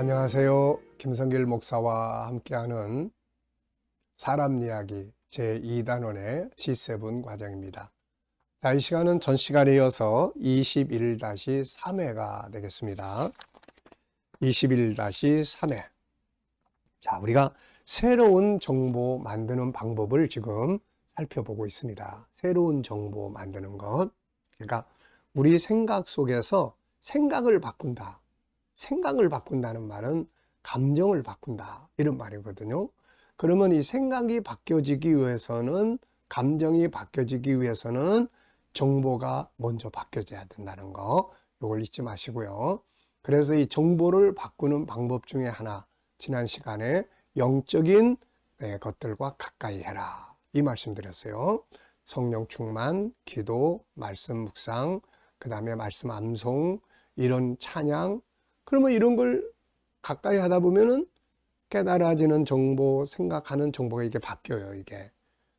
안녕하세요. 김성길 목사와 함께하는 사람 이야기 제2단원의 C7 과정입니다. 자, 이 시간은 전 시간에 이어서 21-3회가 되겠습니다. 21-3회. 자, 우리가 새로운 정보 만드는 방법을 지금 살펴보고 있습니다. 새로운 정보 만드는 것. 그러니까 우리 생각 속에서 생각을 바꾼다. 생각을 바꾼다는 말은 감정을 바꾼다, 이런 말이거든요. 그러면 이 생각이 바뀌어지기 위해서는, 감정이 바뀌어지기 위해서는 정보가 먼저 바뀌어져야 된다는 거, 이걸 잊지 마시고요. 그래서 이 정보를 바꾸는 방법 중에 하나, 지난 시간에 영적인 것들과 가까이 해라, 이 말씀 드렸어요. 성령 충만, 기도, 말씀 묵상, 그 다음에 말씀 암송, 이런 찬양. 그러면 이런 걸 가까이 하다 보면은 깨달아지는 정보, 생각하는 정보가 이게 바뀌어요, 이게.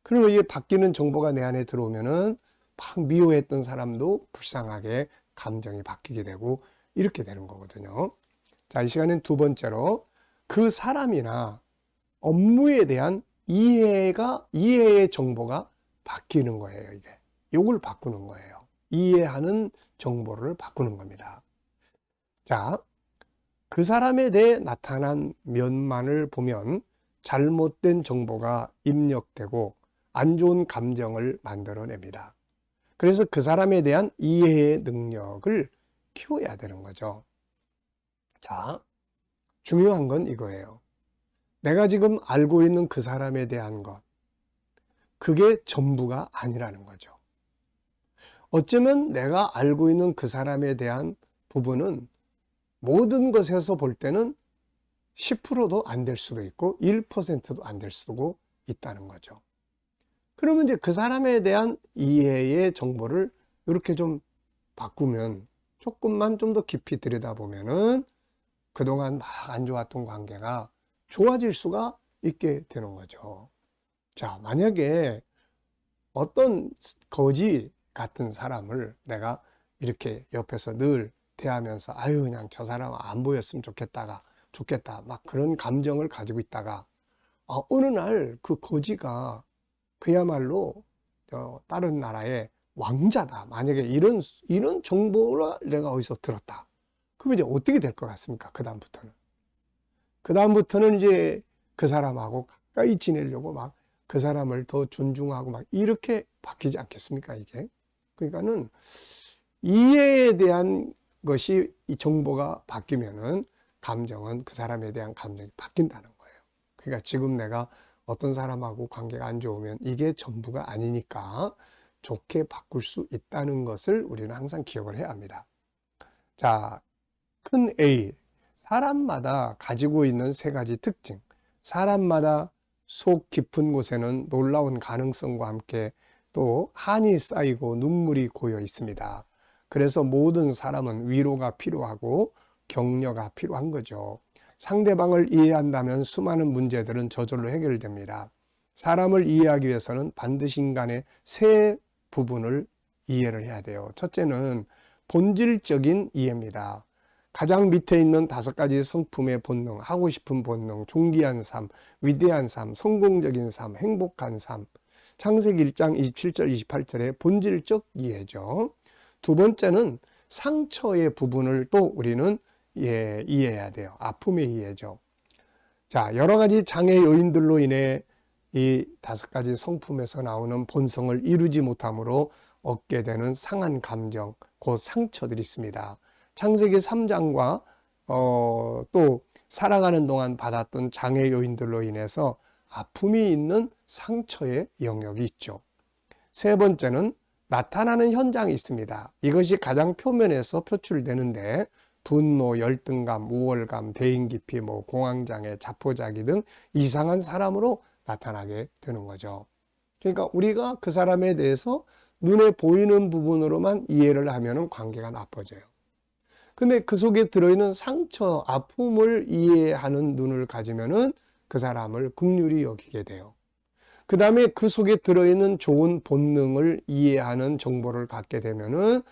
그러면 이게 바뀌는 정보가 내 안에 들어오면은 막 미워했던 사람도 불쌍하게 감정이 바뀌게 되고 이렇게 되는 거거든요. 자, 이 시간엔 두 번째로 그 사람이나 업무에 대한 이해의 정보가 바뀌는 거예요, 이게. 이걸 바꾸는 거예요. 이해하는 정보를 바꾸는 겁니다. 자, 그 사람에 대해 나타난 면만을 보면 잘못된 정보가 입력되고 안 좋은 감정을 만들어냅니다. 그래서 그 사람에 대한 이해의 능력을 키워야 되는 거죠. 자, 중요한 건 이거예요. 내가 지금 알고 있는 그 사람에 대한 것, 그게 전부가 아니라는 거죠. 어쩌면 내가 알고 있는 그 사람에 대한 부분은 모든 것에서 볼 때는 10%도 안 될 수도 있고 1%도 안 될 수도 있다는 거죠. 그러면 이제 그 사람에 대한 이해의 정보를 이렇게 좀 바꾸면, 조금만 좀 더 깊이 들여다보면은 그동안 막 안 좋았던 관계가 좋아질 수가 있게 되는 거죠. 자, 만약에 어떤 거지 같은 사람을 내가 이렇게 옆에서 늘 대하면서 아유 그냥 저 사람 안 보였으면 좋겠다 막 그런 감정을 가지고 있다가 어느 날 그 거지가 그야말로 다른 나라의 왕자다, 만약에 이런 정보를 내가 어디서 들었다, 그럼 이제 어떻게 될 것 같습니까? 그 다음부터는 이제 그 사람하고 가까이 지내려고 막 그 사람을 더 존중하고 막 이렇게 바뀌지 않겠습니까, 이게? 그러니까는 이해에 대한 것이, 이 정보가 바뀌면은 감정은, 그 사람에 대한 감정이 바뀐다는 거예요. 그러니까 지금 내가 어떤 사람하고 관계가 안 좋으면 이게 전부가 아니니까 좋게 바꿀 수 있다는 것을 우리는 항상 기억을 해야 합니다. 자, 큰 A, 사람마다 가지고 있는 세 가지 특징, 사람마다 속 깊은 곳에는 놀라운 가능성과 함께 또 한이 쌓이고 눈물이 고여 있습니다. 그래서 모든 사람은 위로가 필요하고 격려가 필요한 거죠. 상대방을 이해한다면 수많은 문제들은 저절로 해결됩니다. 사람을 이해하기 위해서는 반드시 인간의 세 부분을 이해를 해야 돼요. 첫째는 본질적인 이해입니다. 가장 밑에 있는 5가지 성품의 본능, 하고 싶은 본능, 존귀한 삶, 위대한 삶, 성공적인 삶, 행복한 삶. 창세기 1장 27절 28절의 본질적 이해죠. 두 번째는 상처의 부분을 또 우리는 이해해야 돼요. 아픔의 이해죠. 자, 여러 가지 장애 요인들로 인해 이 5가지 성품에서 나오는 본성을 이루지 못함으로 얻게 되는 상한 감정, 그 상처들이 있습니다. 창세기 3장과 또 살아가는 동안 받았던 장애 요인들로 인해서 아픔이 있는 상처의 영역이 있죠. 세 번째는 나타나는 현장이 있습니다. 이것이 가장 표면에서 표출되는데 분노, 열등감, 우월감, 대인기피, 공황장애, 자포자기 등 이상한 사람으로 나타나게 되는 거죠. 그러니까 우리가 그 사람에 대해서 눈에 보이는 부분으로만 이해를 하면 관계가 나빠져요. 근데 그 속에 들어있는 상처, 아픔을 이해하는 눈을 가지면은 그 사람을 긍휼히 여기게 돼요. 그 다음에 그 속에 들어있는 좋은 본능을 이해하는 정보를 갖게 되면은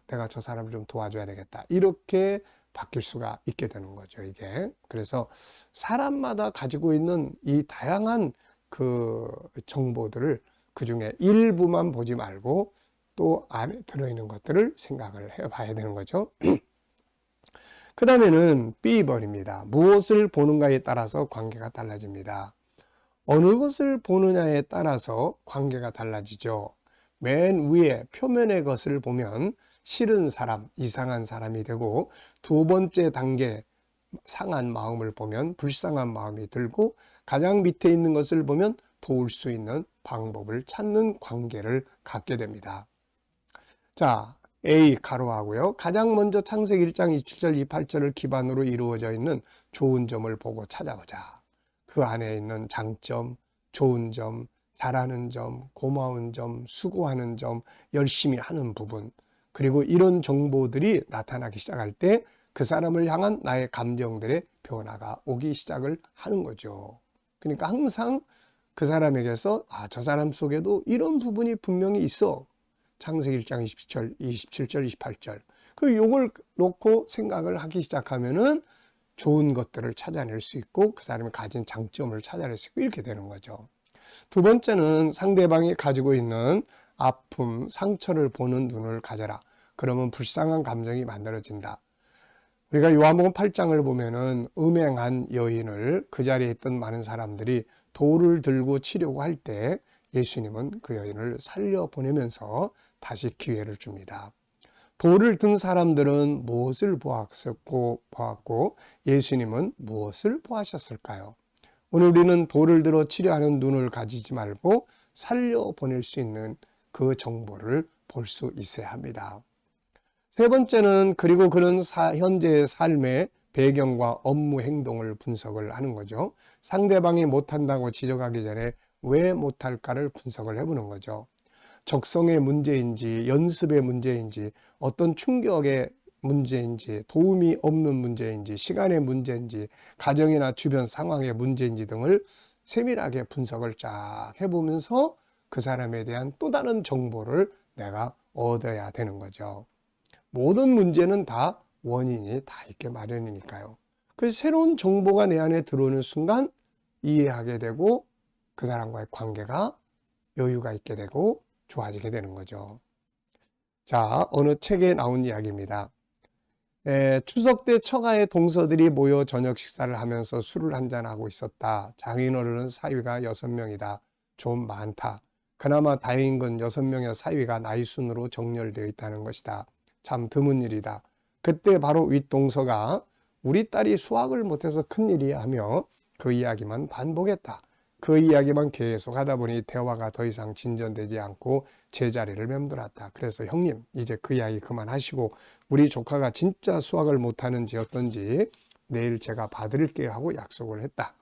내가 저 사람을 좀 도와줘야 되겠다, 이렇게 바뀔 수가 있게 되는 거죠, 이게. 그래서 사람마다 가지고 있는 이 다양한 그 정보들을 그 중에 일부만 보지 말고 또 안에 들어있는 것들을 생각을 해 봐야 되는 거죠. 그 다음에는 B번입니다. 무엇을 보는가에 따라서 관계가 달라집니다. 어느 것을 보느냐에 따라서 관계가 달라지죠. 맨 위에 표면의 것을 보면 싫은 사람, 이상한 사람이 되고, 두 번째 단계 상한 마음을 보면 불쌍한 마음이 들고, 가장 밑에 있는 것을 보면 도울 수 있는 방법을 찾는 관계를 갖게 됩니다. 자, A 가로하고요. 가장 먼저 창세기 1장 27절 28절을 기반으로 이루어져 있는 좋은 점을 보고 찾아보자. 그 안에 있는 장점, 좋은 점, 잘하는 점, 고마운 점, 수고하는 점, 열심히 하는 부분, 그리고 이런 정보들이 나타나기 시작할 때 그 사람을 향한 나의 감정들의 변화가 오기 시작을 하는 거죠. 그러니까 항상 그 사람에게서 저 사람 속에도 이런 부분이 분명히 있어. 창세기 1장 27절 28절. 그 요걸 놓고 생각을 하기 시작하면은 좋은 것들을 찾아낼 수 있고 그 사람이 가진 장점을 찾아낼 수 있고 이렇게 되는 거죠. 두 번째는 상대방이 가지고 있는 아픔, 상처를 보는 눈을 가져라. 그러면 불쌍한 감정이 만들어진다. 우리가 요한복음 8장을 보면은 음행한 여인을 그 자리에 있던 많은 사람들이 돌을 들고 치려고 할 때 예수님은 그 여인을 살려보내면서 다시 기회를 줍니다. 돌을 든 사람들은 무엇을 보았고 예수님은 무엇을 보았을까요? 오늘 우리는 돌을 들어 치려하는 눈을 가지지 말고 살려보낼 수 있는 그 정보를 볼 수 있어야 합니다. 세 번째는 그리고 그런 현재의 삶의 배경과 업무 행동을 분석을 하는 거죠. 상대방이 못한다고 지적하기 전에 왜 못할까를 분석을 해보는 거죠. 적성의 문제인지 연습의 문제인지 어떤 충격의 문제인지 도움이 없는 문제인지 시간의 문제인지 가정이나 주변 상황의 문제인지 등을 세밀하게 분석을 쫙 해보면서 그 사람에 대한 또 다른 정보를 내가 얻어야 되는 거죠. 모든 문제는 다 원인이 다 있게 마련이니까요. 그래서 새로운 정보가 내 안에 들어오는 순간 이해하게 되고 그 사람과의 관계가 여유가 있게 되고 좋아지게 되는 거죠. 자, 어느 책에 나온 이야기입니다. 추석 때 처가의 동서들이 모여 저녁 식사를 하면서 술을 한잔하고 있었다. 장인어른은 사위가 6명이다. 좀 많다. 그나마 다행인 건 6명의 사위가 나이 순으로 정렬되어 있다는 것이다. 참 드문 일이다. 그때 바로 윗동서가 우리 딸이 수학을 못해서 큰일이야 하며 그 이야기만 반복했다. 그 이야기만 계속 하다 보니 대화가 더 이상 진전되지 않고 제자리를 맴돌았다. 그래서 형님 이제 그 이야기 그만하시고 우리 조카가 진짜 수학을 못하는지 어떤지 내일 제가 봐드릴게요 하고 약속을 했다.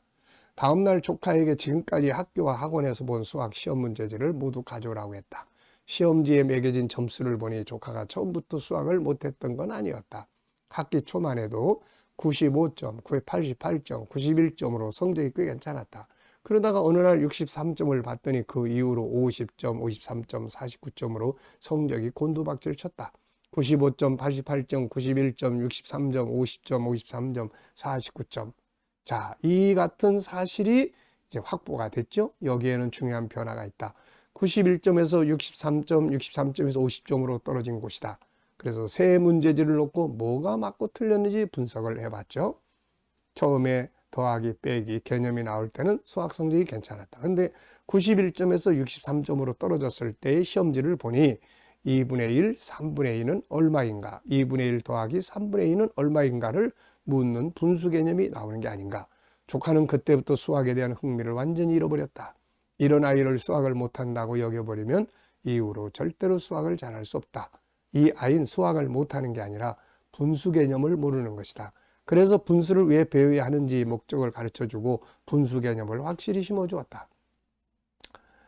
다음날 조카에게 지금까지 학교와 학원에서 본 수학 시험 문제지를 모두 가져오라고 했다. 시험지에 매겨진 점수를 보니 조카가 처음부터 수학을 못했던 건 아니었다. 학기 초만 해도 95점, 88점, 91점으로 성적이 꽤 괜찮았다. 그러다가 어느 날 63점을 받더니 그 이후로 50점, 53점, 49점으로 성적이 곤두박질 쳤다. 95점, 88점, 91점, 63점, 50점, 53점, 49점. 자, 이 같은 사실이 이제 확보가 됐죠. 여기에는 중요한 변화가 있다. 91점에서 63점, 63점에서 50점으로 떨어진 곳이다. 그래서 세 문제지를 놓고 뭐가 맞고 틀렸는지 분석을 해봤죠. 처음에 더하기, 빼기, 개념이 나올 때는 수학 성적이 괜찮았다. 근데 91점에서 63점으로 떨어졌을 때의 시험지를 보니 2분의 1, 3분의 2는 얼마인가, 2분의 1 더하기 3분의 2는 얼마인가를 묻는 분수 개념이 나오는 게 아닌가. 조카는 그때부터 수학에 대한 흥미를 완전히 잃어버렸다. 이런 아이를 수학을 못한다고 여겨버리면 이후로 절대로 수학을 잘할 수 없다. 이 아이는 수학을 못하는 게 아니라 분수 개념을 모르는 것이다. 그래서 분수를 왜 배워야 하는지 목적을 가르쳐주고 분수 개념을 확실히 심어주었다.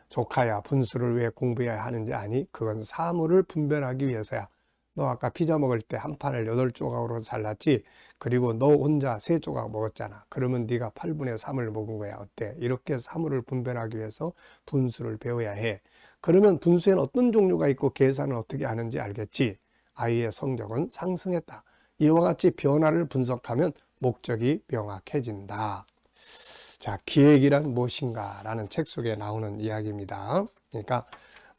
조카야, 분수를 왜 공부해야 하는지 아니? 그건 사물을 분별하기 위해서야. 너 아까 피자 먹을 때 한 판을 8조각으로 잘랐지? 그리고 너 혼자 3조각 먹었잖아. 그러면 네가 8분의 3을 먹은 거야. 어때? 이렇게 사물을 분별하기 위해서 분수를 배워야 해. 그러면 분수에는 어떤 종류가 있고 계산을 어떻게 하는지 알겠지? 아이의 성적은 상승했다. 이와 같이 변화를 분석하면 목적이 명확해진다. 자, 기획이란 무엇인가라는 책 속에 나오는 이야기입니다. 그러니까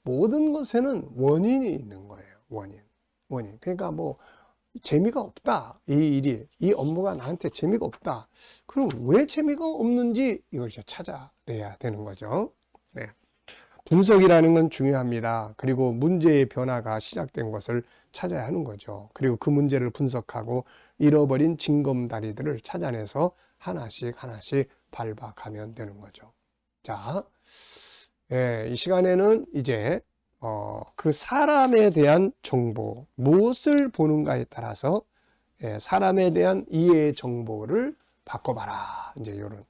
모든 것에는 원인이 있는 거예요. 원인. 그러니까 뭐 재미가 없다. 이 일이, 이 업무가 나한테 재미가 없다. 그럼 왜 재미가 없는지 이걸 이제 찾아내야 되는 거죠. 네. 분석이라는 건 중요합니다. 그리고 문제의 변화가 시작된 것을 찾아야 하는 거죠. 그리고 그 문제를 분석하고 잃어버린 징검다리들을 찾아내서 하나씩 밟아가면 되는 거죠. 자, 이 시간에는 이제 그 사람에 대한 정보, 무엇을 보는가에 따라서 사람에 대한 이해의 정보를 바꿔봐라. 이제 이런.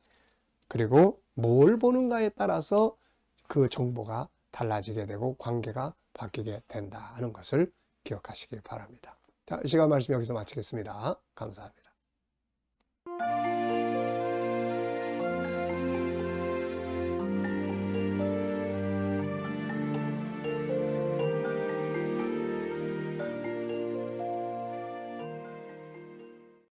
그리고 뭘 보는가에 따라서 그 정보가 달라지게 되고 관계가 바뀌게 된다는 것을 기억하시기 바랍니다. 자, 이 시간 말씀 여기서 마치겠습니다. 감사합니다.